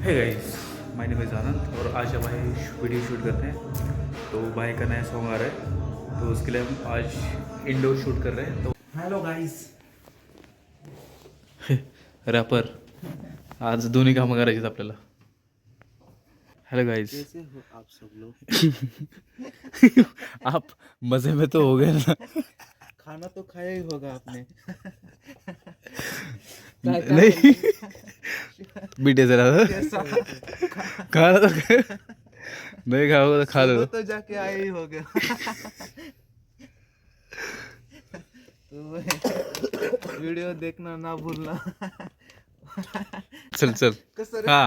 है guys, my name is आनंद और आज हम वीडियो शूट करते हैं। तो भाई का नया सॉन्ग आ रहा है, तो उसके लिए हम आज इंडोर शूट कर रहे हैं। तो हेलो गाइस, रॅपर आज दोन्ही कामं करायची आहेत आपल्याला. Hello guys. कैसे हो आप सब लोग? आप मजे में तो हो गए ना. खाना तो खाया ही होगा आपने. नहीं बीटे जरा कैसा? खाना तो नहीं खाओगे तो खा लो. सुबह तो जाके आए ही होगे. तो वीडियो देखना ना भूलना. चल चल. कसं रे? हा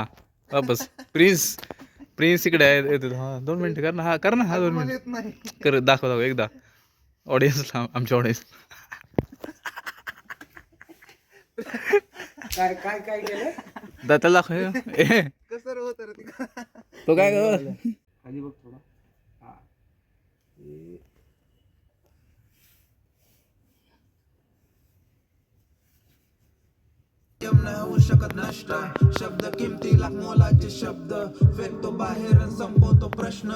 हा बस. प्रिन्स इकडे आहे. येतो. हा 2 मिनिटं कर ना. हा कर ना. हा 2 मला मिनिट येत नाही. कर. दाखव एकदा ऑडियन्सला, आमच्या ऑडियन्स. काय काय काय केलं? दाताला दाखव. कसं रे होतं रे ते? तो काय कर. खाली बघ थोडा. हा. नाही होऊ शकत नष्ट शब्द किमती लाख मोलाचे शब्द फेकतो बाहेर आणि संपवतो प्रश्न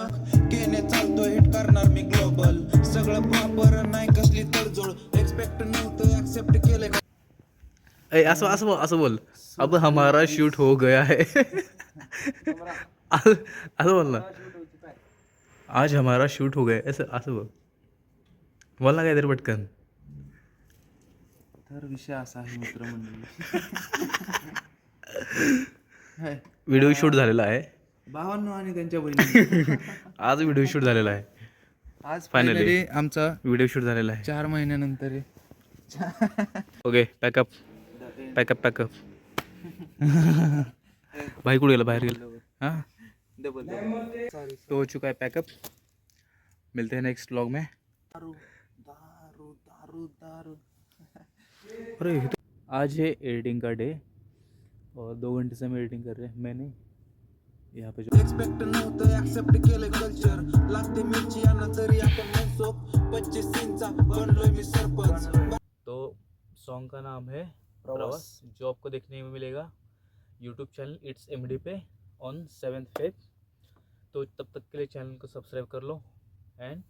केने चालतो हिट करणार मी ग्लोबल सगळं प्रॉपर नाही कसली तडजोड एक्सपेक्ट नव्हतं ऍक्सेप्ट केलं. असं बोल. अब हमारा शूट हो गया है. असं बोल ना. आज हमारा शूट हो गया. असं बोल ना काहीतरी पटकन. तर विषय असा आहे मित्रमंडळी. व्हिडिओ शूट झालेला आहे. भावांनो आणि त्यांच्या बहिणी, आज व्हिडिओ शूट झालेला आहे. आज Finally. फायनली आमचा व्हिडिओ शूट झालेला आहे. 4 महिन्यानंतर आहे. Okay pack up. भाई कुठे गेला? बाहेर गेला. हाँ डबल तो हो चुका है पैकअप. मिलते हैं नेक्स्ट व्लॉग में. दारू दारू दारू दारू. अरे आज है एडिटिंग का डे और 2 घंटे से हम एडिटिंग कर रहे हैं. मैंने यहाँ पे जो एक्सपेक्ट नव्हतं ऍक्सेप्ट केलं कल्चर लागते मिरची यांना तरी आपण म्हणतो 25 सीनचा बनलोय मी सरपंच. तो सॉन्ग का नाम है प्रवास, जो आपको देखने में मिलेगा YouTube channel it's MD pay on 7th Feb. तो तब तक के लिए चैनल को सब्सक्राइब कर लो एंड